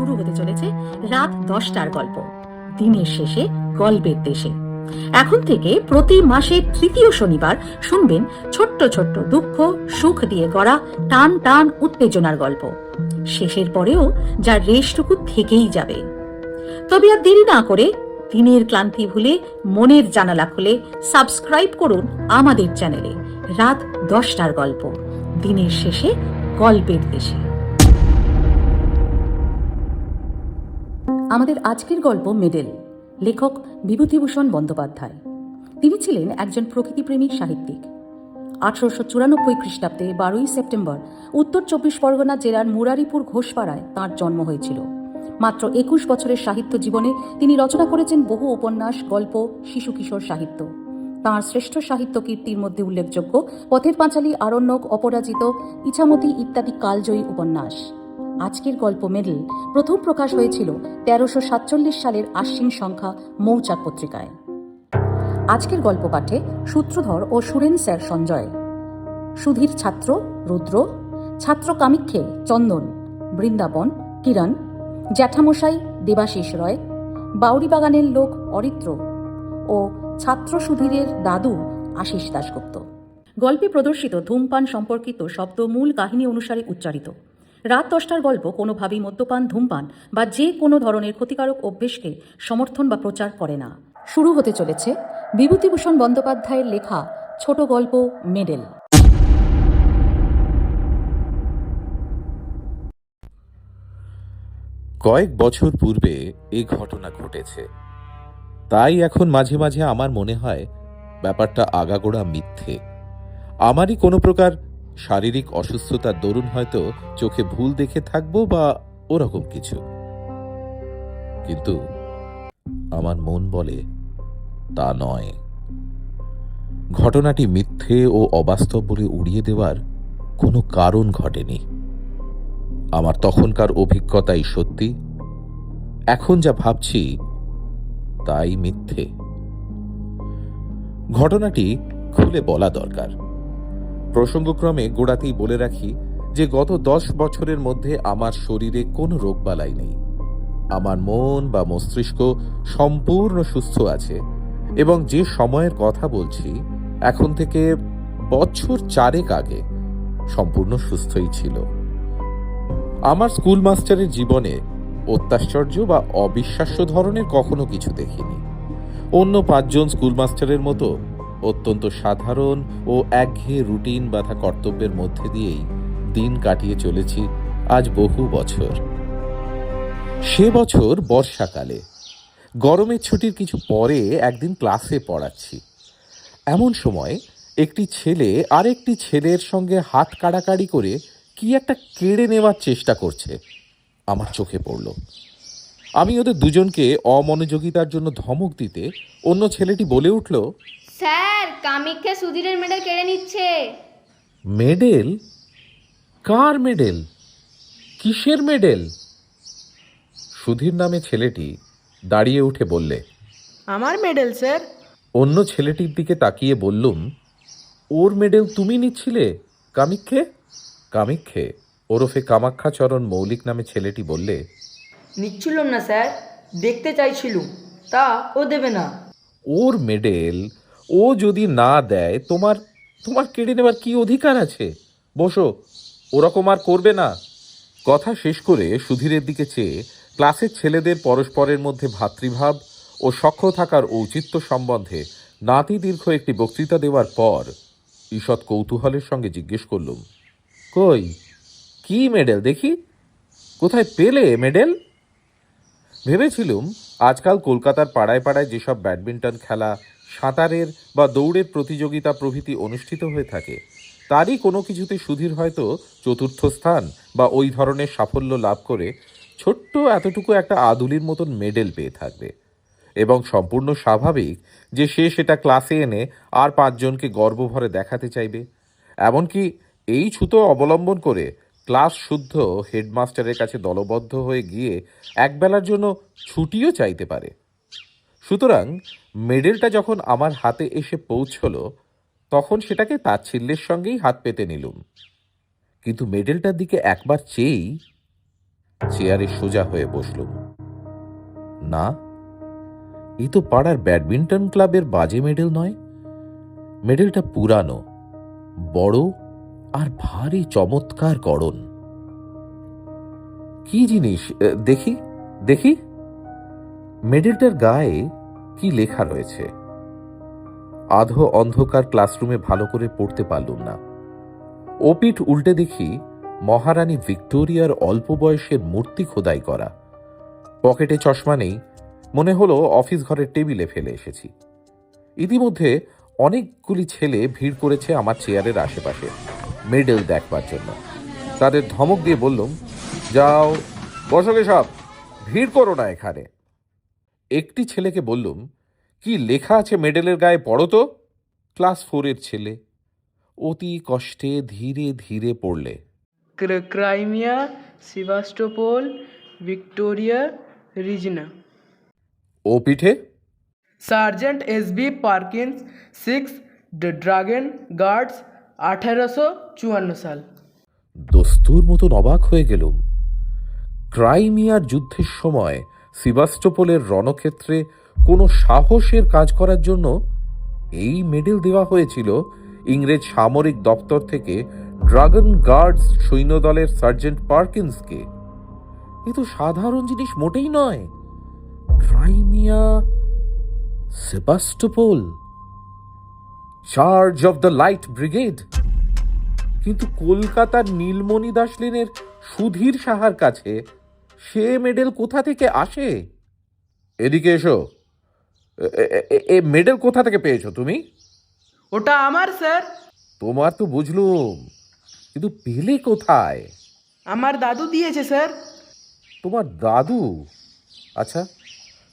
শুরু হতে চলেছে রাত 10টার গল্প, দিনের শেষে গল্পের দেশে। এখন থেকে প্রতি মাসের তৃতীয় শনিবার শুনবেন ছোট্ট ছোট্ট দুঃখ সুখ দিয়ে গড়া টান টান উত্তেজনার গল্প। শেষের পরেও যার রেশটুকু থেকেই যাবে। তবে আর দেরি না করে দিনের ক্লান্তি ভুলে মনের জানালা খুলে সাবস্ক্রাইব করুন আমাদের চ্যানেলে রাত 10টার গল্প, দিনের শেষে গল্পের দেশে। আমাদের আজকের গল্প মেডেল, লেখক বিভূতিভূষণ বন্দ্যোপাধ্যায়। তিনি ছিলেন একজন প্রকৃতিপ্রেমিক সাহিত্যিক। 1894 খ্রিস্টাব্দে 12ই সেপ্টেম্বর উত্তর 24 পরগনা জেলার মুরারিপুর ঘোষপাড়ায় তাঁর জন্ম হয়েছিল। মাত্র 21 বছরের সাহিত্য জীবনে তিনি রচনা করেছেন বহু উপন্যাস, গল্প, শিশু কিশোর সাহিত্য। তাঁর শ্রেষ্ঠ সাহিত্য কীর্তির মধ্যে উল্লেখযোগ্য পথের পাঁচালী, আরণ্যক, অপরাজিত, ইছামতি ইত্যাদি কালজয়ী উপন্যাস। আজকের গল্প মেডেল প্রথম প্রকাশ হয়েছিল 1347 সালের আশ্বিন সংখ্যা মৌচাক পত্রিকায়। আজকের গল্প পাঠে সূত্রধর ও সুরেন স্যার সঞ্জয়, সুধীর ছাত্র রুদ্র, ছাত্র কামিক্ষে চন্দন, বৃন্দাবন কিরণ, জ্যাঠামশাই দেবাশিস রয়, বাউরি বাগানের লোক অরিত্র ও ছাত্র সুধীরের দাদু আশিস দাশগুপ্ত। গল্পে প্রদর্শিত ধূমপান সম্পর্কিত শব্দ মূল কাহিনী অনুসারে উচ্চারিত। রাত 10টার গল্প কোনোভাবেই মদ্যপান, ধূমপান বা যে কোনো ধরনের ক্ষতিকারক অভ্যেসকে সমর্থন বা প্রচার করে না। শুরু হতে চলেছে বিভূতিভূষণ বন্দ্যোপাধ্যায়ের লেখা ছোট গল্প মেডেল। কয়েক বছর পূর্বে এই ঘটনা ঘটেছে, তাই এখন মাঝে মাঝে আমার মনে হয় ব্যাপারটা আগাগোড়া মিথ্যে। আমারই কোনো প্রকার শারীরিক অসুস্থতার দরুন হয়তো চোখে ভুল দেখে থাকবো বা ওরকম কিছু, কিন্তু আমার মন বলে তা নয়। ঘটনাটি মিথ্যে ও অবাস্তব বলে উড়িয়ে দেওয়ার কোনো কারণ ঘটেনি। আমার তখনকার অভিজ্ঞতাই সত্যি, এখন যা ভাবছি তাই মিথ্যে। ঘটনাটি খুলে বলা দরকার। প্রসঙ্গক্রমে গোড়াতেই বলে রাখি যে গত 10 বছরের মধ্যে আমার শরীরে কোনো রোগবালাই নেই। আমার মন বা মস্তিষ্ক সম্পূর্ণ সুস্থ আছে এবং যে সময়ের কথা বলছি এখন থেকে বছর 4 আগে সম্পূর্ণ সুস্থই ছিল। আমার স্কুল মাস্টারের জীবনে অত্যাশ্চর্য বা অবিশ্বাস্য ধরনের কখনো কিছু দেখিনি। অন্য 5 জন স্কুল মাস্টারের মতো অত্যন্ত সাধারণ ও একঘেয়ে রুটিন বাঁধা কর্তব্যের মধ্যে দিয়েই দিন কাটিয়ে চলেছি আজ বহু বছর। সে বছর বর্ষাকালে গরমের ছুটির কিছু পরে একদিন ক্লাসে পড়াচ্ছি। এমন সময় একটি ছেলে আরেকটি ছেলের সঙ্গে হাত কাড়াকাড়ি করে কি একটা কেড়ে নেওয়ার চেষ্টা করছে। আমার চোখে পড়ল। আমি ওদের দুজনকে অমনোযোগিতার জন্য ধমক দিতে অন্য ছেলেটি বলে উঠল, স্যার, কামিক্ষে সুধীরের মেডেল কেড়ে নিচ্ছে। মেডেল? কার মেডেল? কিসের মেডেল? সুধীর নামে ছেলেটি দাঁড়িয়ে উঠে বললে, আমার মেডেল স্যার। অন্য ছেলেটির দিকে তাকিয়ে বললুম, ওর মেডেল তুমি নিচ্ছিলে কামিক্ষে? কামিক্ষে ওরফে কামাক্ষাচরণ মৌলিক নামে ছেলেটি বললে, নিচ্ছিলাম না স্যার, দেখতে চাইছিলুম, তা ও দেবে না। ওর মেডেল ও যদি না দেয় তোমার তোমার কেড়ে নেবার কি অধিকার আছে? বসো, ওরকম আর করবে না। কথা শেষ করে সুধীরের দিকে চেয়ে ক্লাসের ছেলেদের পরস্পরের মধ্যে ভ্রাতৃভাব ও সখ্য থাকার ঔচিত্য সম্বন্ধে নাতি দীর্ঘ একটি বক্তৃতা দেওয়ার পর ঈষৎ কৌতূহলের সঙ্গে জিজ্ঞেস করলুম, কই, কি মেডেল দেখি? কোথায় পেলে মেডেল? ভেবেছিলুম আজকাল কলকাতার পাড়ায় পাড়ায় যেসব ব্যাডমিন্টন খেলা, সাঁতারের বা দৌড়ের প্রতিযোগিতা প্রভৃতি অনুষ্ঠিত হয়ে থাকে তারই কোনো কিছুতে সুধীর হয়তো 4র্থ স্থান বা ওই ধরনের সাফল্য লাভ করে ছোট্ট এতটুকু একটা আদুলির মতন মেডেল পেয়ে থাকবে এবং সম্পূর্ণ স্বাভাবিক যে সে সেটা ক্লাসে এনে আর 5 জনকে গর্বভরে দেখাতে চাইবে। এমনকি এই ছুতো অবলম্বন করে ক্লাস শুদ্ধ হেডমাস্টারের কাছে দলবদ্ধ হয়ে গিয়ে একবেলার জন্য ছুটিও চাইতে পারে। সুতরাং মেডেলটা যখন আমার হাতে এসে পৌঁছল তখন সেটাকে তাচ্ছিল্যের সঙ্গেই হাত পেতে নিলুম, কিন্তু মেডেলটার দিকে একবার চেয়েই চেয়ারে সোজা হয়ে বসলুম। না, এই তো পাড়ার ব্যাডমিন্টন ক্লাবের বাজে মেডেল নয়। মেডেলটা পুরানো, বড় আর ভারী চমৎকার গড়ন। কি জিনিস দেখি দেখি। মেডেলটার গায়ে কি লেখা রয়েছে? আধো অন্ধকার ক্লাসরুমে ভালো করে পড়তে পারলুম না। ওপিঠ উল্টে দেখি মহারানী ভিক্টোরিয়ার অল্প বয়সের মূর্তি খোদাই করা। পকেটে চশমা নেই, মনে হলো অফিস ঘরের টেবিলে ফেলে এসেছি। ইতিমধ্যে অনেকগুলি ছেলে ভিড় করেছে আমার চেয়ারের আশেপাশে মেডেল দেখবার জন্য। তাদের ধমক দিয়ে বললুম, যাও বসোগে সব, ভিড় করো না এখানে। একটি ছেলেকে বললুম, কি লেখা আছে মেডেলের গায়ে পড়ো তো। ক্লাস 4-এর ছেলে অতি কষ্টে ধীরে ধীরে পড়লে, ক্রাইমিয়া, সেভাস্টোপোল, ভিক্টোরিয়া, রিজনা। ও পিঠে sergeant SB Perkins, 6 dragon guards, 1854 সাল। দস্তুর মতন অবাক হয়ে গেলুম। ক্রাইমিয়ার যুদ্ধের সময় সেভাস্টোপোলের রণক্ষেত্রে কোনো সাহসের কাজ করার জন্য এই মেডেল দেওয়া হয়েছিল ইংরেজ সামরিক দপ্তর থেকে ড্রাগন গার্ডস সৈন্যদলের সার্জেন্ট পার্কিন্সকে। এ তো সাধারণ জিনিস মোটেই নয়। Crimea, Sevastopol, charge of the light brigade. কিন্তু কলকাতার নীলমণি দাস লেনের সুধীর সাহার কাছে সে মেডেল কোথা থেকে আসে? এদিকে এসো, এ মেডেল কোথা থেকে পেয়েছো তুমি? ওটা আমার স্যার। তোমার তো বুঝলুম, কিন্তু পেলে কোথায়? আমার দাদু দিয়েছে স্যার। তোমার দাদু? আচ্ছা,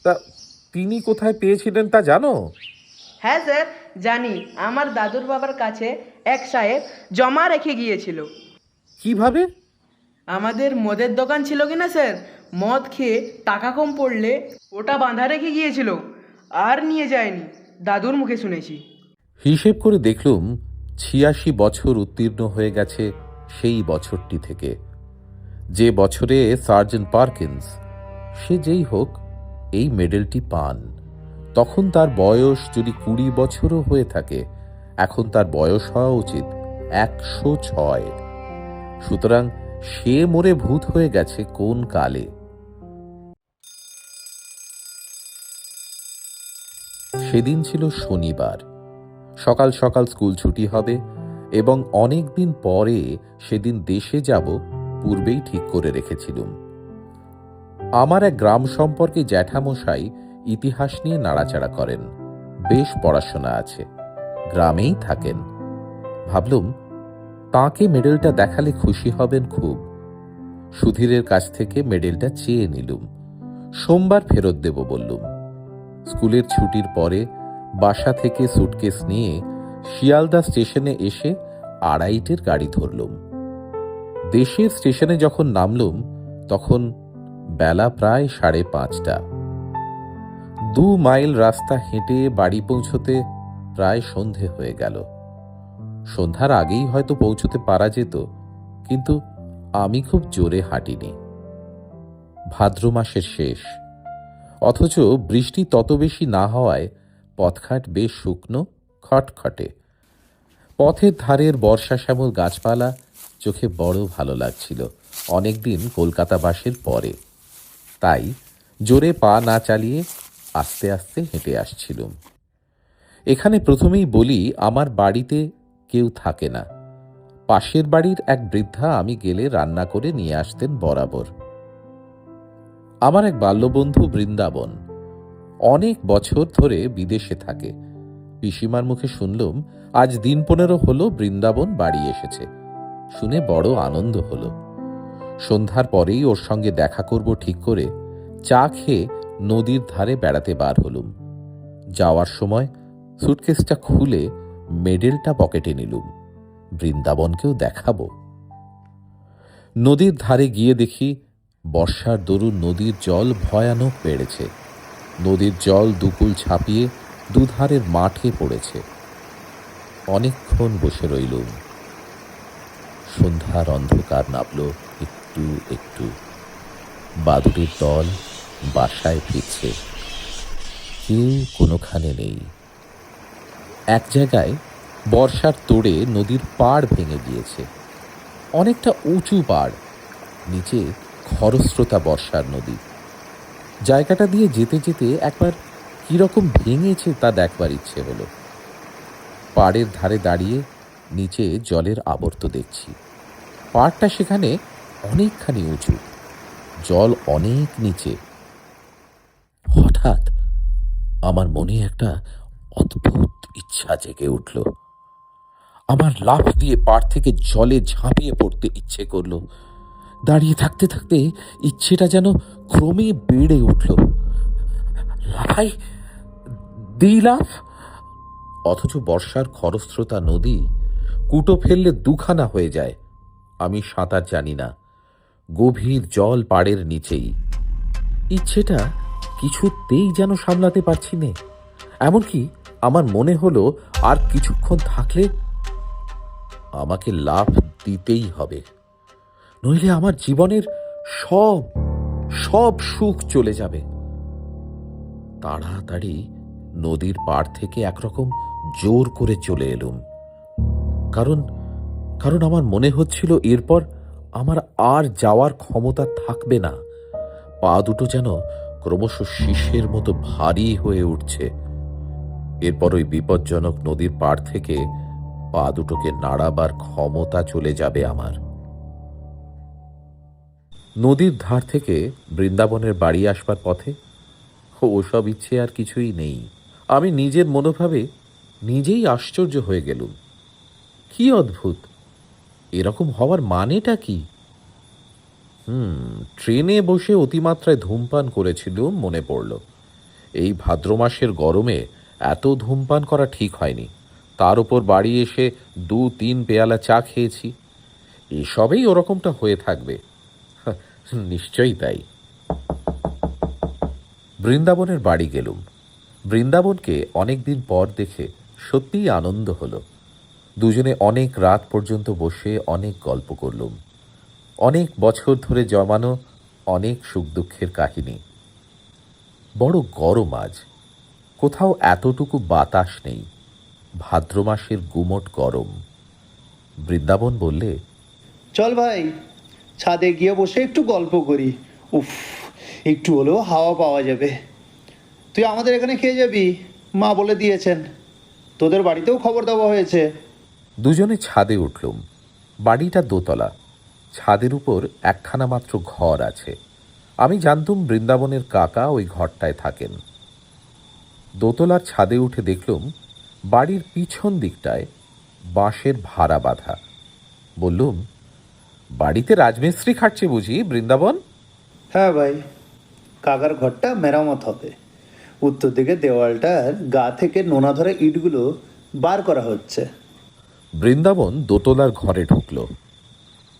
তা তিনি কোথায় পেয়েছিলেন তা জানো? হ্যাঁ স্যার জানি। আমার দাদুর বাবার কাছে এক সাহেব জমা রেখে গিয়েছিল। কিভাবে? আমাদের মদের দোকান ছিল কিনা স্যার, মদ খেয়ে টাকা কম পড়লে ওটা বাঁধা রেখে গিয়েছিল, আর নিয়ে যায়নি, দাদুর মুখে শুনেছি। হিসেব করে দেখলুম 86 বছর উত্তীর্ণ হয়ে গেছে সেই বছরটি থেকে, যে বছরে সার্জেন্ট পার্কিন্স, সে যেই হোক, এই মেডেলটি পান। তখন তার বয়স যদি 20 বছরও হয়ে থাকে, এখন তার বয়স হওয়া উচিত 106। সুতরাং সে মরে ভূত হয়ে গেছে কোন কালে। সেদিন ছিল শনিবার। সকাল সকাল স্কুল ছুটি হবে এবং অনেক দিন পরে সেদিন দেশে যাব পূর্বেই ঠিক করে রেখেছিলুম। আমার এক গ্রাম সম্পর্কে জ্যাঠামশাই ইতিহাস নিয়ে নাড়াচাড়া করেন, বেশ পড়াশোনা আছে, গ্রামেই থাকেন। ভাবলুম তাঁকে মেডেলটা দেখালে খুশি হবেন খুব। সুধীরের কাছ থেকে মেডেলটা চেয়ে নিলুম। সোমবার ফেরত দেব বললুম। স্কুলের ছুটির পরে বাসা থেকে সুটকেস নিয়ে শিয়ালদা স্টেশনে এসে 2:30-এর গাড়ি ধরলুম। দেশের স্টেশনে যখন নামলুম তখন বেলা প্রায় 5:30। 2 মাইল রাস্তা হেঁটে বাড়ি পৌঁছতে প্রায় সন্ধে হয়ে গেল। সন্ধ্যার আগেই হয়তো পৌঁছতে পারা যেত, কিন্তু আমি খুব জোরে হাঁটিনি। ভাদ্র মাসের শেষ, অথচ বৃষ্টি তত বেশি না হওয়ায় পথঘাট বেশ শুকনো, খটখটে। পথের ধারের বর্ষা শ্যামল গাছপালা চোখে বড় ভালো লাগছিল অনেকদিন কলকাতাবাসের পরে। তাই জোরে পা না চালিয়ে আস্তে আস্তে হেঁটে আসছিলুম। এখানে প্রথমেই বলি, আমার বাড়িতে কেউ থাকে না। পাশের বাড়ির এক বৃদ্ধা আমি গেলে রান্না করে নিয়ে আসতেন বরাবর। আমার এক বাল্যবন্ধু বৃন্দাবন, অনেক বছর ধরে বিদেশে থাকে। পিসিমার মুখে শুনলুম আজ দিন 15 হলো বৃন্দাবন বাড়ি এসেছে। শুনে বড় আনন্দ হলো। সন্ধ্যার পরেই ওর সঙ্গে দেখা করব ঠিক করে চা খেয়ে নদীর ধারে বেড়াতে বার হলুম। যাওয়ার সময় সুটকেসটা খুলে মেডেলটা পকেটে নিলুম, বৃন্দাবনকেও দেখাবো। নদীর ধারে গিয়ে দেখি বর্ষার দরুন নদীর জল ভয়ানক বেড়েছে। নদীর জল দুকুল ছাপিয়ে দুধারের মাঠে পড়েছে। অনেকক্ষণ বসে রইলুম। সন্ধ্যার অন্ধকার নামল একটু একটু। বাদুড়ের দল বাসায় ফিরছে, কেউ কোনোখানে নেই। এক জায়গায় বর্ষার তোড়ে নদীর পাড় ভেঙে গিয়েছে, অনেকটা উঁচু পাড়, নিচে খরস্রোতা বর্ষার নদী। জায়গাটা দিয়ে যেতে যেতে একবার কিরকম ভেঙেছে তা দেখবার ইচ্ছে হলো। পাড়ের ধারে দাঁড়িয়ে নিচে জলের আবর্ত দেখছি। পাড়টা সেখানে অনেকখানি উঁচু, জল অনেক নিচে। হঠাৎ আমার মনে একটা অদ্ভুত ইচ্ছা জেগে উঠল। আমার লাফ দিয়ে পাড় থেকে জলে ঝাঁপিয়ে পড়তে ইচ্ছে করল। দাঁড়িয়ে থাকতে থাকতে ইচ্ছেটা যেন ক্রমে বেড়ে উঠল। লাফাই, দিই লাফ, অথচ বর্ষার খরস্রোতা নদী কুটো ফেললে দুখানা হয়ে যায়। আমি সাঁতার জানি না, গভীর জল পাড়ের নিচেই। ইচ্ছেটা কিছুতেই যেন সামলাতে পারছি নে। এমনকি আমার মনে হলো আর কিছুক্ষণ থাকলে আমাকে লাফ দিতেই হবে, নইলে আমার জীবনের সব সব সুখ চলে যাবে। তাড়াতাড়ি নদীর পাড় থেকে একরকম জোর করে চলে এলুম, কারণ কারণ আমার মনে হচ্ছিল এরপর আমার আর যাওয়ার ক্ষমতা থাকবে না। পা দুটো যেন ক্রমশ শীষের মতো ভারী হয়ে উঠছে। এরপর ওই বিপজ্জনক নদীর পাড় থেকে পা দুটোকে নাড়াবার ক্ষমতা চলে যাবে আমার। নদীর ধার থেকে বৃন্দাবনের বাড়ি আসবার পথে ওসব ইচ্ছে আর কিছুই নেই। আমি নিজের মনোভাবে নিজেই আশ্চর্য হয়ে গেলুম। কি অদ্ভুত, এরকম হওয়ার মানেটা কি? ট্রেনে বসে অতিমাত্রায় ধূমপান করেছিলুম, মনে পড়ল। এই ভাদ্র মাসের গরমে এত ধূমপান করা ঠিক হয়নি। তার উপর বাড়ি এসে 2-3 পেয়ালা চা খেয়েছি। এসবেই ওরকমটা হয়ে থাকবে, নিশ্চয়ই তাই। বৃন্দাবনের বাড়ি গেলুম। বৃন্দাবনকে অনেকদিন পর দেখে সত্যিই আনন্দ হলো। দুজনে অনেক রাত পর্যন্ত বসে অনেক গল্প করলুম। অনেক বছর ধরে জমানো অনেক সুখ দুঃখের কাহিনী। বড় গরম আজ, কোথাও এতটুকু বাতাস নেই। ভাদ্র মাসের গুমোট গরম। বৃন্দাবন বললে, চল ভাই, ছাদে গিয়ে বসে একটু গল্প করি। উফ, একটু হলেও হাওয়া পাওয়া যাবে। তুই আমাদের এখানে খেয়ে যাবি, মা বলে দিয়েছেন। তোদের বাড়িতেও খবর দেওয়া হয়েছে। দুজনে ছাদে উঠলুম। বাড়িটা দোতলা, ছাদের উপর একখানা মাত্র ঘর আছে। আমি জানতুম বৃন্দাবনের কাকা ওই ঘরটায় থাকেন। দোতলার ছাদে উঠে দেখলুম বাড়ির পিছন দিকটায় বাঁশের ভাড়া বাঁধা। বললুম, বাড়িতে রাজমিস্ত্রি খাটছে বুঝি বৃন্দাবন? হ্যাঁ ভাই, কাকার ঘরটা মেরামত হবে। উত্তর দিকে দেওয়ালটার গা থেকে নোনা ধরা ইটগুলো বার করা হচ্ছে। বৃন্দাবন দোতলার ঘরে ঢুকল।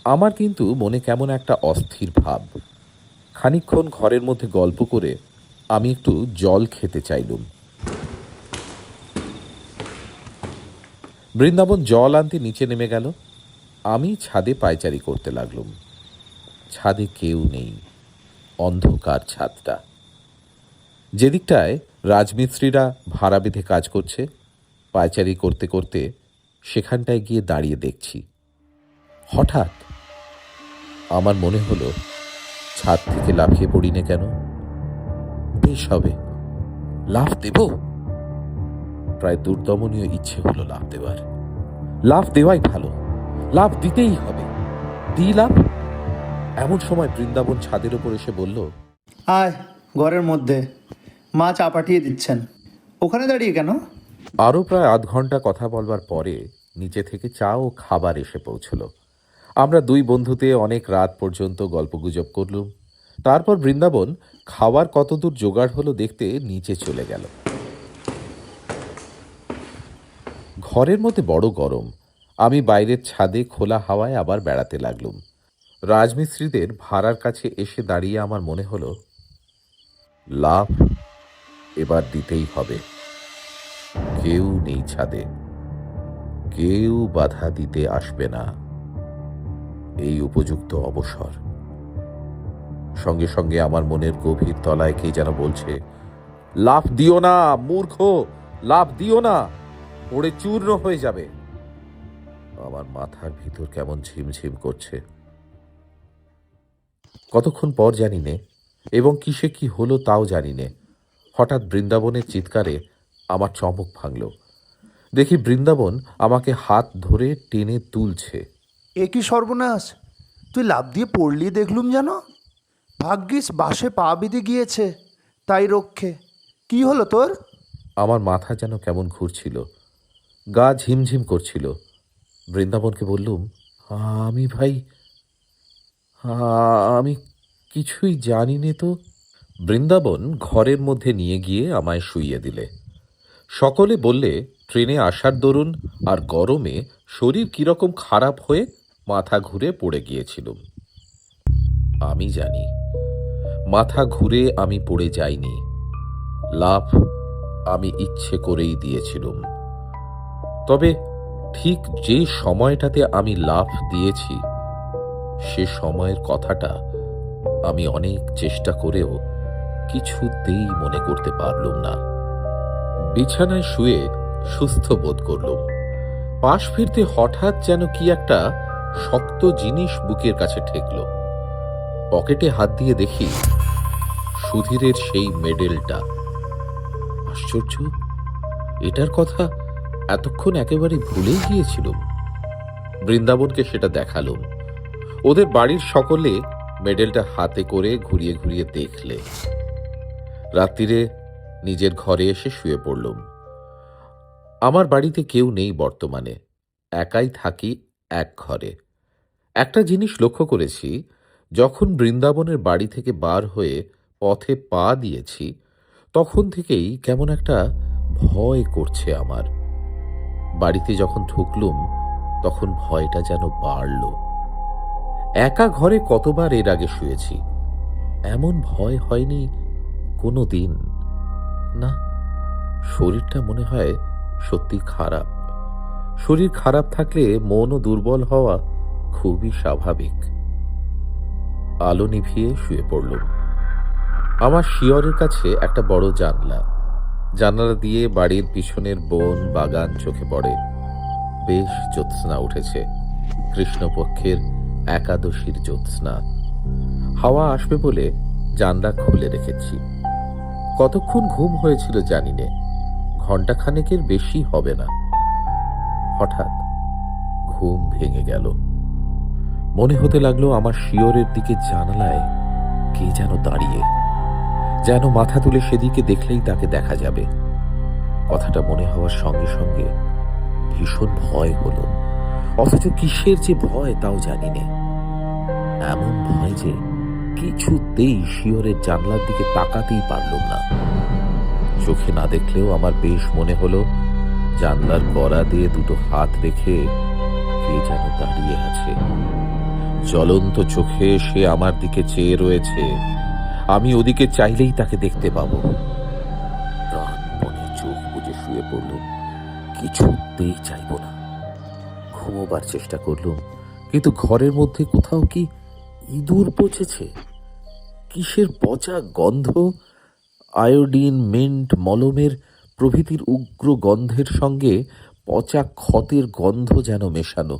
আমার কিন্তু মনে কেমন একটা অস্থির ভাব। খানিকক্ষণ ঘরের মধ্যে গল্প করে আমি একটু জল খেতে চাইলুম। বৃন্দাবন জল আনতে নিচে নেমে গেল। আমি ছাদে পায়চারি করতে লাগলুম। ছাদে কেউ নেই, অন্ধকার ছাদটা। যেদিকটায় রাজমিস্ত্রিরা ভাড়া বেঁধে কাজ করছে, পায়চারি করতে করতে সেখানটায় গিয়ে দাঁড়িয়ে দেখছি। হঠাৎ আমার মনে হলো, ছাদ থেকে লাফিয়ে পড়ি না কেন? বেশ হবে, লাফ দেব। প্রায় দুর্দমনীয় ইচ্ছে হলো লাফ দেওয়ার। লাফ দেওয়াই ভালো, লাফ দিতেই হবে। দিই লাফ। এমন সময় বৃন্দাবন ছাদের উপর এসে বলল, আয় ঘরের মধ্যে, মা চা পাঠিয়ে দিচ্ছেন। ওখানে দাঁড়িয়ে কেন? আরও প্রায় আধ ঘন্টা কথা বলবার পরে নিচে থেকে চা ও খাবার এসে পৌঁছল। আমরা দুই বন্ধুতে অনেক রাত পর্যন্ত গল্পগুজব করলুম। তারপর বৃন্দাবন খাবার কতদূর জোগাড় হলো দেখতে নিচে চলে গেল। ঘরের মধ্যে বড় গরম। আমি বাইরের ছাদে খোলা হাওয়ায় আবার বেড়াতে লাগলুম। রাজমিস্ত্রিদের ভাড়ার কাছে এসে দাঁড়িয়ে আমার মনে হলো, লাভ এবার দিতেই হবে। কেউ নেই ছাদে, কেউ বাধা দিতে আসবে না। এই উপযুক্ত অবসর। সঙ্গে সঙ্গে আমার মনের গভীর তলায় কে যেন বলছে, লাফ দিও না মূর্খ, লাফ দিও না, পড়ে চূর্ণ হয়ে যাবে। আমার মাথার ভিতর কেমন ঝিমঝিম করছে। কতক্ষণ পর জানি নে, এবং কিসে কি হলো তাও জানি নে, হঠাৎ বৃন্দাবনের চিৎকারে আমার চমক ভাঙল। দেখি বৃন্দাবন আমাকে হাত ধরে টেনে তুলছে। এ কি সর্বনাশ! তুই লাফ দিয়ে পড়লি দেখলুম যেন। ভাগ্যিস বাসে পা বেঁধে গিয়েছে, তাই রক্ষে। কি হলো তোর? আমার মাথা যেন কেমন ঘুরছিল, গা ঝিমঝিম করছিল। বৃন্দাবনকে বললুম, আমি ভাই, আমি কিছুই জানি নে তো। বৃন্দাবন ঘরের মধ্যে নিয়ে গিয়ে আমায় শুইয়ে দিলে। সকলে বললে ট্রেনে আসার দরুন আর গরমে শরীর কিরকম খারাপ হয়ে মাথা ঘুরে পড়ে গিয়েছিলুম। আমি জানি মাথা ঘুরে আমি পড়ে যাইনি, লাফ আমি ইচ্ছে করেই দিয়েছিলুম। তবে ঠিক যে সময়টাতে আমি লাফ দিয়েছি সে সময়ের কথাটা আমি অনেক চেষ্টা করেও কিছুতেই মনে করতে পারলুম না। বিছানায় শুয়ে সুস্থ বোধ করলুম। পাশ ফিরতে হঠাৎ যেন কি একটা শক্ত জিনিস বুকের কাছে ঠেকল। পকেটে হাত দিয়ে দেখি সুধীরের সেই মেডেলটা। আশ্চর্য, এটার কথা এতক্ষণ একেবারে ভুলেই গিয়েছিলুম। বৃন্দাবনকে সেটা দেখালুম। ওদের বাড়ির সকলে মেডেলটা হাতে করে ঘুরিয়ে ঘুরিয়ে দেখলে। রাত্রিরে নিজের ঘরে এসে শুয়ে পড়লুম। আমার বাড়িতে কেউ নেই বর্তমানে, একাই থাকি এক ঘরে। একটা জিনিস লক্ষ্য করেছি, যখন বৃন্দাবনের বাড়ি থেকে বার হয়ে পথে পা দিয়েছি তখন থেকেই কেমন একটা ভয় করছে আমার। বাড়িতে যখন ঢুকলুম তখন ভয়টা যেন বাড়ল। একা ঘরে কতবার এর আগে শুয়েছি, এমন ভয় হয়নি কোনো দিন। না, শরীরটা মনে হয় সত্যি খারাপ। শরীর খারাপ থাকলে মনও দুর্বল হওয়া খুবই স্বাভাবিক। আলো নিভিয়ে শুয়ে পড়লুম। আমার শিয়রের কাছে একটা বড় জানলা। জানালা দিয়ে বাড়ির পিছনের বন বাগান চোখে পড়ে। বেশ জ্যোৎস্না উঠেছে, কৃষ্ণপক্ষের একাদশীর জ্যোৎস্না। হাওয়া আসবে বলে জানলা খুলে রেখেছি। কতক্ষণ ঘুম হয়েছিল জানি নে, ঘণ্টাখানেকের বেশি হবে না। হঠাৎ ঘুম ভেঙে গেল। মনে হতে লাগলো আমার শিয়রের দিকে জানালায় কে যেন দাঁড়িয়ে, যেন মাথা তুলে সেদিকে দেখলেই তাকে দেখা যাবে। কথাটা মনে হওয়ার সঙ্গে সঙ্গে ভীষণ ভয় হলো, অথচ কিসের যে ভয় তাও জানি নে। এমন ভয় যে কিছুতেই শিয়রের জানলার দিকে তাকাতেই পারলুম না। চোখে না দেখলেও আমার বেশ মনে হলো জানলার কড়া দিয়ে দুটো হাত রেখে কে যেন দাঁড়িয়ে আছে। জ্বলন্ত চোখে সে আমার দিকে চেয়ে রয়েছে। আমি ওদিকে চাইলেই তাকে দেখতে পাবো। প্রাণপণে চোখ বুজে শুয়ে পড়লুম। কিছুতেই চাইব না। ঘুমোবার চেষ্টা করলুম, কিন্তু ঘরের মধ্যে কোথাও কি ইঁদুর পচেছে? কিসের পচা গন্ধ, আয়োডিন, মিন্ট, মলমের প্রভৃতির উগ্র গন্ধের সঙ্গে পচা ক্ষতের গন্ধ যেন মেশানো।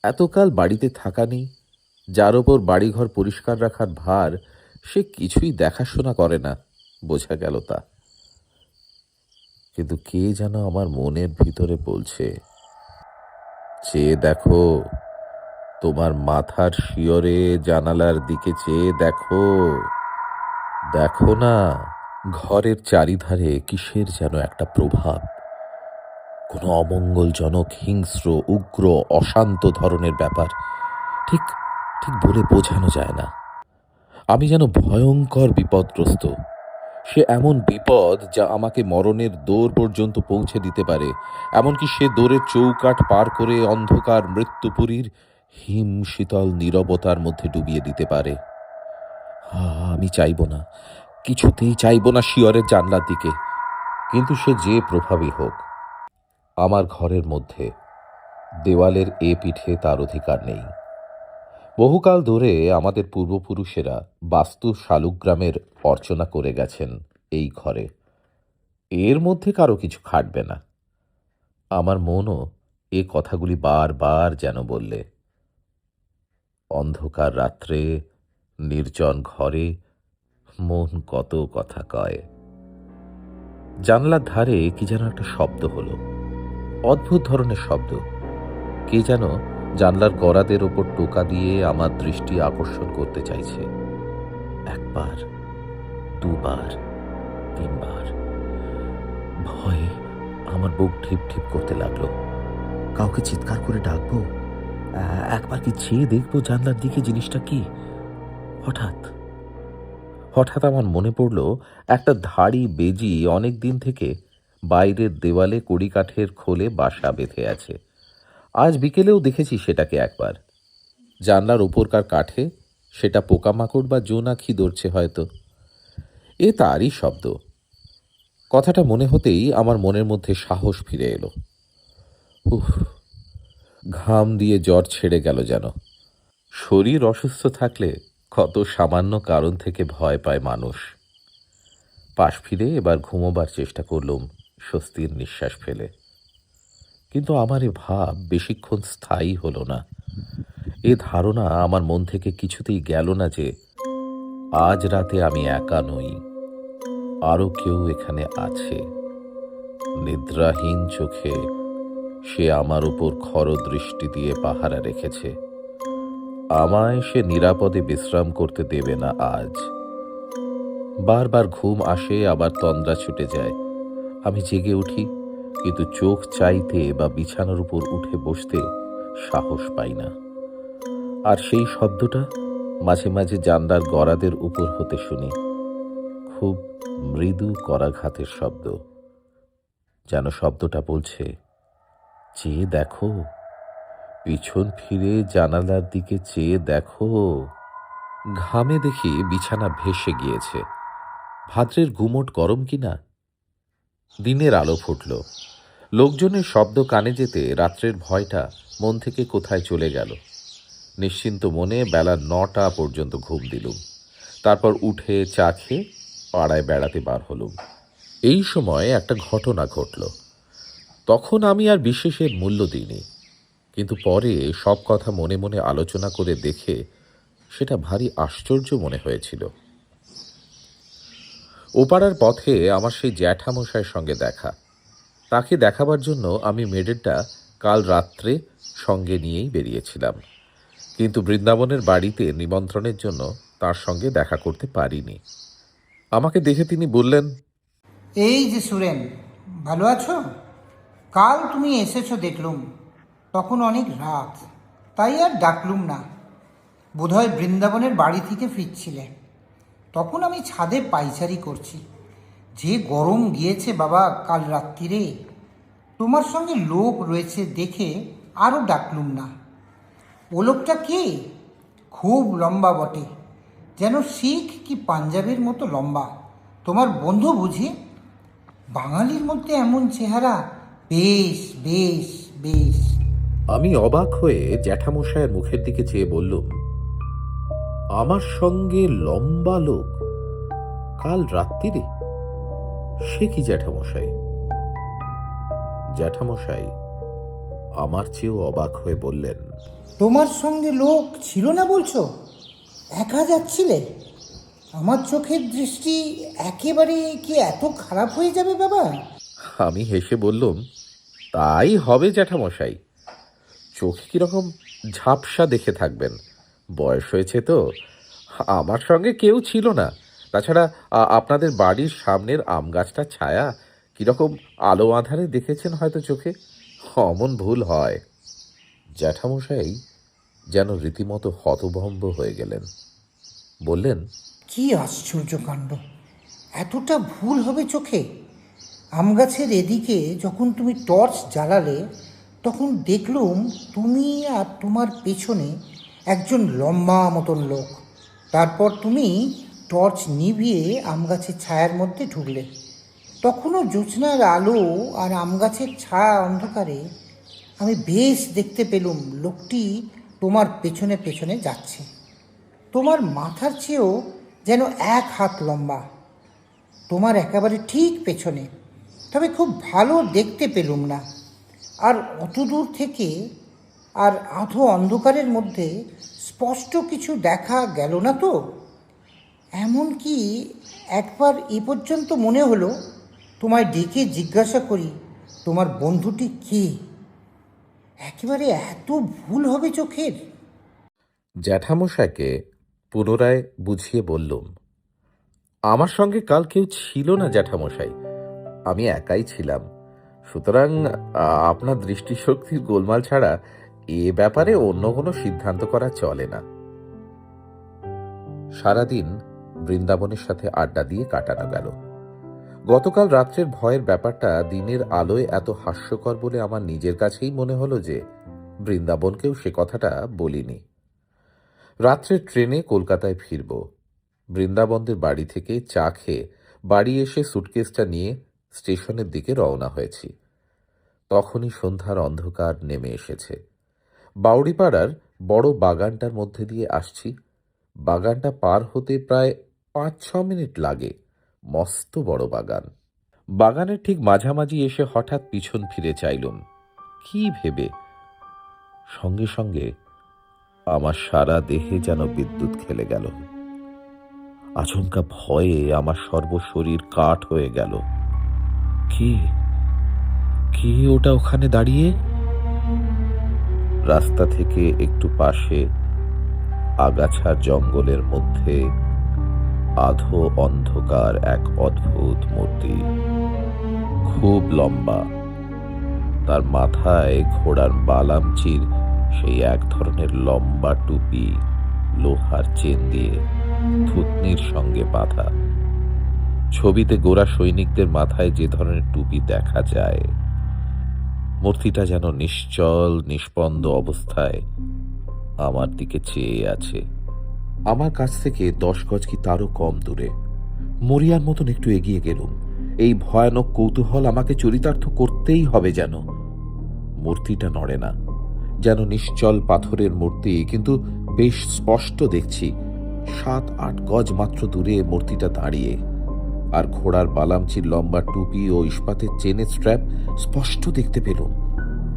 এতকাল বাড়িতে থাকা নেই, যার ওপর বাড়িঘর পরিষ্কার রাখার ভার, সে কিছুই দেখাশোনা করে না, বোঝা গেল তা। কিন্তু কে যেন আমার মনের ভিতরে বলছে, চেয়ে দেখো, তোমার মাথার শিয়রে জানালার দিকে চেয়ে দেখো, দেখো না। ঘরের চারিধারে কিসের যেন একটা প্রভাব, কোনো অমঙ্গলজনক, হিংস্র, উগ্র, অশান্ত ধরনের ব্যাপার। ঠিক ঠিক বলে বোঝানো যায় না। আমি যেন ভয়ঙ্কর বিপদগ্রস্ত। সে এমন বিপদ যা আমাকে মরণের দোর পর্যন্ত পৌঁছে দিতে পারে। এমনকি সে দোরের চৌকাঠ পার করে অন্ধকার মৃত্যুপুরীর হিম শীতল নীরবতার মধ্যে ডুবিয়ে দিতে পারে। আমি চাইব না, কিছুতেই চাইব না শিয়রের জানলার দিকে। কিন্তু সে যে প্রভাবই হোক, আমার ঘরের মধ্যে দেওয়ালের এ পিঠে তার অধিকার নেই। বহুকাল ধরে আমাদের পূর্বপুরুষেরা বাস্তু শালুগ্রামের অর্চনা করে গেছেন এই ঘরে। এর মধ্যে কারো কিছু খাটবে না। আমার মনও এ কথাগুলি বারবার যেন বললে। অন্ধকার রাত্রে নির্জন ঘরে মন কত কথা কয়। জানলার ধারে কি যেন একটা শব্দ হলো, অদ্ভুত ধরনের শব্দ। কে যেন জানলার গরাদের ওপর টোকা দিয়ে আমার দৃষ্টি আকর্ষণ করতে চাইছে। একবার, দুবার, তিনবার। ভয়ে আমার বুক ঠিপ ঠিপ করতে লাগলো। কাউকে চিৎকার করে ডাকবো, একবার কি চেয়ে দেখবো জানলার দিকে জিনিসটা কি। হঠাৎ হঠাৎ আমার মনে পড়ল একটা ধাড়ি বেজি অনেক দিন থেকে বাইরের দেওয়ালে কড়িকাঠের খোলে বাসা বেঁধে আছে। আজ বিকেলেও দেখেছি সেটাকে একবার। জানলার উপরকার কাঠে সেটা পোকামাকড় বা জোনাকি ধরছে হয়তো। এ তারই শব্দ। কথাটা মনে হতেই আমার মনের মধ্যে সাহস ফিরে এলো। উফ, ঘাম দিয়ে জ্বর ছেড়ে গেল যেন। শরীর অসুস্থ থাকলে কত সামান্য কারণ থেকে ভয় পায় মানুষ। পাশ ফিরে এবার ঘুমোবার চেষ্টা করলুম স্বস্তির নিঃশ্বাস ফেলে। কিন্তু আমার এ ভাব বেশিক্ষণ স্থায়ী হলো না। এ ধারণা আমার মন থেকে কিছুতেই গেল না যে আজ রাতে আমি একা নই, আরো কেউ এখানে আছে। নিদ্রাহীন চোখে সে আমার উপর খর দৃষ্টি দিয়ে পাহারা রেখেছে। আমায় সে নিরাপদে বিশ্রাম করতে দেবে না আজ। বারবার ঘুম আসে, আবার তন্দ্রা ছুটে যায়। আমি জেগে উঠি, কিন্তু চোখ চাইতে বা বিছানার উপর উঠে বসতে সাহস পাই না। আর সেই শব্দটা মাঝে মাঝে জানলার গরাদের উপর হতে শুনি, খুব মৃদু করাঘাতের শব্দ। যেন শব্দটা বলছে, চেয়ে দেখো, পিছন ফিরে জানালার দিকে চেয়ে দেখো। ঘামে দেখি বিছানা ভেসে গিয়েছে। ভাদ্রের গুমোট গরম কিনা। দিনের আলো ফুটল। লোকজনের শব্দ কানে যেতে রাত্রের ভয়টা মন থেকে কোথায় চলে গেল। নিশ্চিন্ত মনে বেলা 9টা পর্যন্ত ঘুম দিলুম। তারপর উঠে চা খেয়ে পাড়ায় বেড়াতে বার হলুম। এই সময় একটা ঘটনা ঘটল। তখন আমি আর বিশেষের মূল্য দিইনি, কিন্তু পরে সব কথা মনে মনে আলোচনা করে দেখে সেটা ভারী আশ্চর্য মনে হয়েছিল। ওপাড়ার পথে আমার সেই জ্যাঠামশাইয়ের সঙ্গে দেখা। তাকে দেখাবার জন্য আমি মেডেলটা কাল রাত্রে সঙ্গে নিয়েই বেরিয়েছিলাম, কিন্তু বৃন্দাবনের বাড়িতে নিমন্ত্রণের জন্য তার সঙ্গে দেখা করতে পারিনি। আমাকে দেখে তিনি বললেন, এই যে সুরেন, ভালো আছো? কাল তুমি এসেছো দেখলুম, তখন অনেক রাত, তাই আর ডাকলুম না। বোধহয় বৃন্দাবনের বাড়ি থেকে ফিরছিলে। তখন আমি ছাদে পাইচারি করছি। যে গরম গিয়েছে বাবা কাল রাত্রিরে। তোমার সঙ্গে লোক রয়েছে দেখে আরও ডাকলুম না। ও লোকটা কে? খুব লম্বা বটে, যেন শিখ কি পাঞ্জাবের মতো লম্বা। তোমার বন্ধু বুঝি? বাঙালির মধ্যে এমন চেহারা, বেশ বেশ বেশ। আমি অবাক হয়ে জ্যাঠামশায়ের মুখের দিকে চেয়ে বললুম, আমার সঙ্গে লম্বা লোক কাল রাত্রিরে? সে কি জ্যাঠামশাই? জ্যাঠামশাই আমার চেয়েও অবাক হয়ে বললেন, তোমার সঙ্গে লোক ছিল না বলছো? একা যাচ্ছিলে? আমার চোখের দৃষ্টি একেবারে কি এত খারাপ হয়ে যাবে বাবা? আমি হেসে বললুম, তাই হবে জ্যাঠামশাই। চোখে কিরকম ঝাপসা দেখে থাকবেন, বয়স হয়েছে তো। আমার সঙ্গে কেউ ছিল না। তাছাড়া আপনাদের বাড়ির সামনের আম গাছটার ছায়া কিরকম আলো আঁধারে দেখেছেন হয়তো চোখে। অমন ভুল হয়। জ্যাঠামশাই যেন রীতিমতো হতভম্ব হয়ে গেলেন। বললেন, কি আশ্চর্য কাণ্ড! এতটা ভুল হবে চোখে? আম গাছের এদিকে যখন তুমি টর্চ জ্বালালে, তখন দেখলুম তুমি আর তোমার পেছনে একজন লম্বা মতন লোক। তারপর তুমি টর্চ নিভিয়ে আম গাছের ছায়ার মধ্যে ঢুকলে। তখনও জ্যোৎস্নার আলো আর আম গাছের ছায়া অন্ধকারে আমি বেশ দেখতে পেলুম লোকটি তোমার পেছনে পেছনে যাচ্ছে। তোমার মাথার চেয়েও যেন 1 হাত লম্বা, তোমার একেবারে ঠিক পেছনে। তবে খুব ভালো দেখতে পেলুম না। আর অত দূর থেকে আর আধো অন্ধকারের মধ্যে স্পষ্ট কিছু দেখা গেল না তো। এমনকি একবার এ পর্যন্ত মনে হলো তোমায় ডেকে জিজ্ঞাসা করি তোমার বন্ধুটি কে। একেবারে এত ভুল হবে চোখের? জ্যাঠামশাইকে পুনরায় বুঝিয়ে বললুম, আমার সঙ্গে কাল কেউ ছিল না জ্যাঠামশাই, আমি একাই ছিলাম। সুতরাং আপনার দৃষ্টিশক্তির গোলমাল ছাড়া এ ব্যাপারে অন্য কোনো সিদ্ধান্ত করা চলে না। সারাদিন বৃন্দাবনের সাথে আড্ডা দিয়ে কাটানো গেল। গতকাল রাত্রের ভয়ের ব্যাপারটা দিনের আলোয় এত হাস্যকর বলে আমার নিজের কাছেই মনে হলো যে বৃন্দাবনকেও সে কথাটা বলিনি। রাত্রে ট্রেনে কলকাতায় ফিরব। বৃন্দাবনদের বাড়ি থেকে চা খেয়ে বাড়ি এসে সুটকেসটা নিয়ে স্টেশনের দিকে রওনা হয়েছি। তখনই সন্ধ্যার অন্ধকার নেমে এসেছে। বাউড়িপাড়ার বড় বাগানটার মধ্যে দিয়ে আসছি। বাগানটা পার হতে প্রায় 5-6 মিনিট লাগে। মস্ত বড় বাগান। বাগানের ঠিক মাঝামাঝি এসে হঠাৎ পিছন ফিরে চাইলুম কি ভেবে। সঙ্গে সঙ্গে আমার সারা দেহে যেন বিদ্যুৎ খেলে গেল। আচমকা ভয়ে আমার সর্বশরীর কাঠ হয়ে গেল। কে কে ওটা ওখানে দাঁড়িয়ে? রাস্তা থেকে একটু পাশে আগাছার জঙ্গলের মধ্যে আধো অন্ধকার এক অদ্ভুত মূর্তি, খুব লম্বা। তার মাথায় ঘোড়ার বালামচির সেই এক ধরনের লম্বা টুপি, লোহার চেন দিয়ে থুতনির সঙ্গে বাঁধা। ছবিতে গোরা সৈনিকদের মাথায় যে ধরনের টুপি দেখা যায়। মূর্তিটা যেন নিশ্চল নিষ্পন্দ অবস্থায় আমার দিকে চেয়ে আছে। আমার কাছ থেকে 10 গজ কি তারও কম দূরে। মরিয়ার মতন একটু এগিয়ে গেলুম। এই ভয়ানক কৌতূহল আমাকে চরিতার্থ করতেই হবে যেন। মূর্তিটা নড়ে না, যেন নিশ্চল পাথরের মূর্তি, কিন্তু বেশ স্পষ্ট দেখছি 7-8 গজ মাত্র দূরে মূর্তিটা দাঁড়িয়ে। আর ঘোড়ার বালামচির লম্বা টুপি ও ইস্পাতের চেনের স্ট্র্যাপ স্পষ্ট দেখতে পেলুম।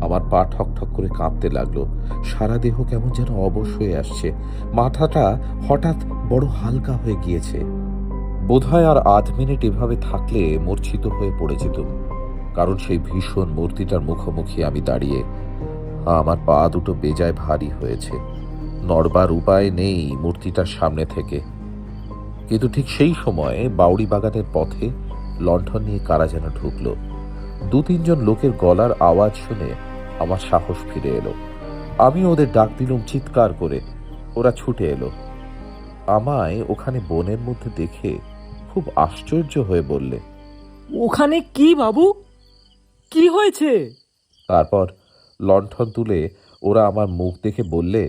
আমার পা ঠক ঠক করে কাঁপতে লাগলো। সারা দেহ কেমন যেন অবশ হয়ে আসছে। মাথাটা হঠাৎ বড় হালকা হয়ে গিয়েছে। বোধহয় আর আধ মিনিট এভাবে থাকলে মূর্ছিত হয়ে পড়ে যেতুম, কারণ সেই ভীষণ মূর্তিটার মুখোমুখি আমি দাঁড়িয়ে। আমার পা দুটো বেজায় ভারী হয়েছে। নড়বার উপায় নেই মূর্তিটার সামনে থেকে। কিন্তু ঠিক সেই সময়ে বাউড়ি বাগানের পথে লণ্ঠন নিয়ে কারা যেন ঢুকলো। 2-3 জন লোকের গলার আওয়াজ শুনে আমার সাহস ফিরে এলো। আমি ওদের ডাক দিলুম চিৎকার করে। ওরা ছুটে এলো। আমায় ওখানে বনের মধ্যে দেখে খুব আশ্চর্য হয়ে বললে, ওখানে কি বাবু, কি হয়েছে? তারপর লণ্ঠন তুলে ওরা আমার মুখ দেখে বললে,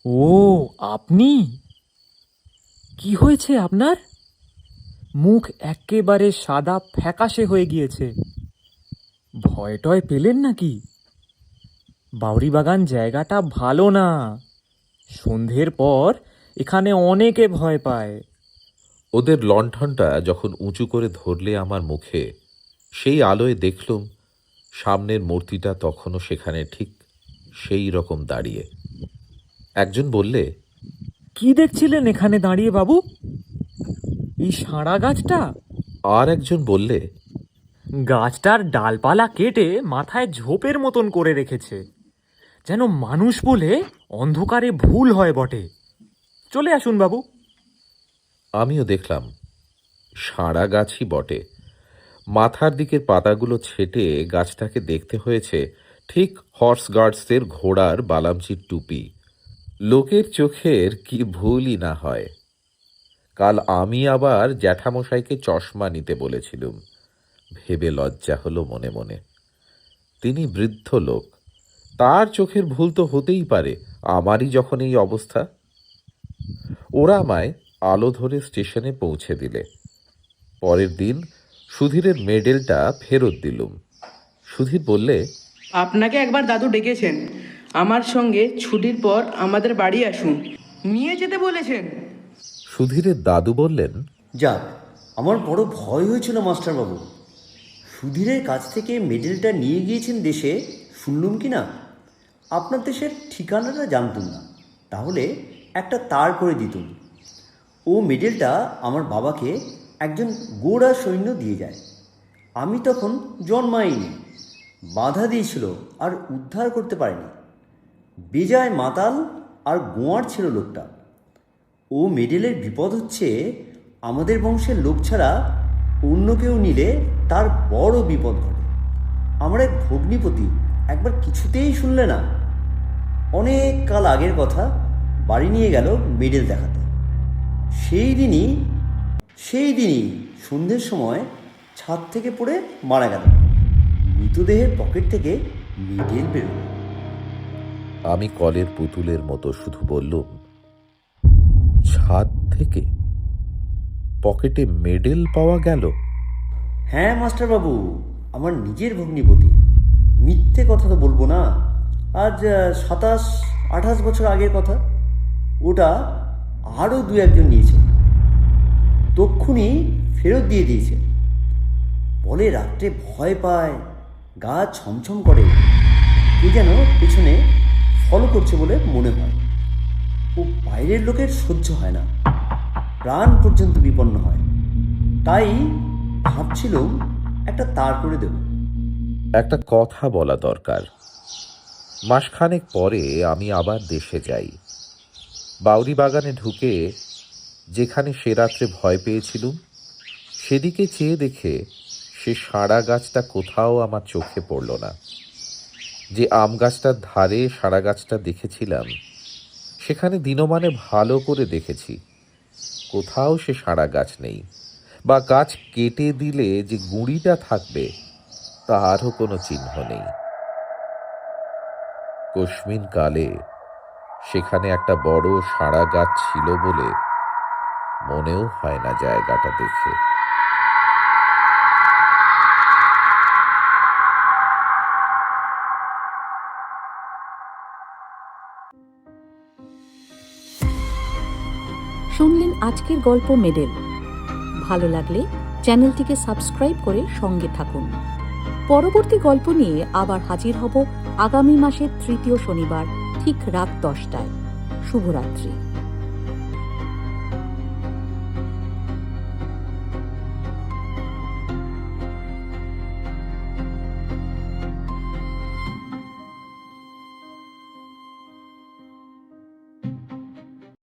ও আপনি? কি হয়েছে আপনার? মুখ একেবারে সাদা ফ্যাকাশে হয়ে গিয়েছে। ভয় টয় পেলেন নাকি? বাউড়ি বাগান জায়গাটা ভালো না। সন্ধ্যের পর এখানে অনেকে ভয় পায়। ওদের লণ্ঠনটা যখন উঁচু করে ধরলে আমার মুখে, সেই আলোয় দেখলুম সামনের মূর্তিটা তখনও সেখানে ঠিক সেই রকম দাঁড়িয়ে। একজন বললে, কি দেখছিলেন এখানে দাঁড়িয়ে বাবু? এই সাঁড়া গাছটা? আর একজন বললে, গাছটার ডালপালা কেটে মাথায় ঝোপের মতন করে রেখেছে, যেন মানুষ বলে অন্ধকারে ভুল হয় বটে। চলে আসুন বাবু। আমিও দেখলাম সাঁড়া গাছই বটে। মাথার দিকের পাতাগুলো ছেটে গাছটাকে দেখতে হয়েছে ঠিক হর্স গার্ডসদের ঘোড়ার বালামচির টুপি। লোকের চোখের কি ভুলই না হয়। কাল আমি আবার জ্যাঠামশাইকে চশমা নিতে বলেছিলুম। ভেবে লজ্জা হলো মনে মনে। তিনি বৃদ্ধ লোক, তার চোখের ভুল তো হতেই পারে, আমারই যখন এই অবস্থা। ওরা আমায় আলো ধরে স্টেশনে পৌঁছে দিলে। পরের দিন সুধীরের মেডেলটা ফেরত দিলুম। সুধীর বললে, আপনাকে একবার দাদু ডেকেছেন, আমার সঙ্গে ছুটির পর আমাদের বাড়ি আসুন, নিয়ে যেতে বলেছেন। সুধীরের দাদু বললেন, যাক, আমার বড় ভয় হয়েছিল মাস্টারবাবু। সুধীরের কাছ থেকে মেডেলটা নিয়ে গিয়েছেন দেশে, শুনলুম কি না। আপনার দেশের ঠিকানাটা জানতুম না, তাহলে একটা তার করে দিতুম। ও মেডেলটা আমার বাবাকে একজন গোঁড়া সৈন্য দিয়ে যায়। আমি তখন জন্মাইনি, বাধা দিয়েছিল আর উদ্ধার করতে পারেনি। বেজায় মাতাল আর গোঁয়ার ছিল লোকটা। ও মেডেলের বিপদ হচ্ছে, আমাদের বংশের লোক ছাড়া অন্য কেউ নিলে তার বড় বিপদ ঘটে। আমার এক ভগ্নিপতি একবার কিছুতেই শুনলে না। অনেক কাল আগের কথা, বাড়ি নিয়ে গেল মেডেল দেখাতে। সেই দিনই সন্ধ্যের সময় ছাদ থেকে পড়ে মারা গেল। মৃতদেহের পকেট থেকে মেডেল বেরোল। আমি কলের পুতুলের মতো শুধু বললুম, ছাদ থেকে পকেটে মেডেল পাওয়া গেল? হ্যাঁ মাস্টারবাবু, আমার নিজের ভগ্নিপতি। মিথ্যে কথা তো বলবো না, আজ 27-28 বছর আগের কথা। ওটা আরও 2-1 নিয়েছে, তক্ষুনি ফেরত দিয়ে দিয়েছে। বলে রাত্রে ভয় পায়, গা ছমছম করে, কে যেন পেছনে ফলো করছে বলে মনে হয়। ও বাইরের লোকের সহ্য হয় না, প্রাণ পর্যন্ত বিপন্ন হয়। তাই ভাবছিলাম একটা তার করে দেব। একটা কথা বলা দরকার। মাসখানেক পরে আমি আবার দেশে যাই। বাউরি বাগানে ঢুকে যেখানে সে রাত্রে ভয় পেয়েছিলুম, সেদিকে চেয়ে দেখে সে সাড়া গাছটা কোথাও আমার চোখে পড়ল না। যে আম গাছটার ধারে সাড়া গাছটা দেখেছিলাম, সেখানে দিনমানে ভালো করে দেখেছি, কোথাও সে সাড়া গাছ নেই, বা গাছ কেটে দিলে যে গুঁড়িটা থাকবে তারও কোনো চিহ্ন নেই। কস্মিন কালে সেখানে একটা বড় সাড়া গাছ ছিল বলে মনেও হয় না জায়গাটা দেখে। শুনলেন আজকের গল্প মেডেল। ভালো লাগলে চ্যানেলটিকে সাবস্ক্রাইব করে সঙ্গে থাকুন। পরবর্তী গল্প নিয়ে আবার হাজির হব আগামী মাসের 3য় শনিবার ঠিক রাত 10টায়। শুভরাত্রি।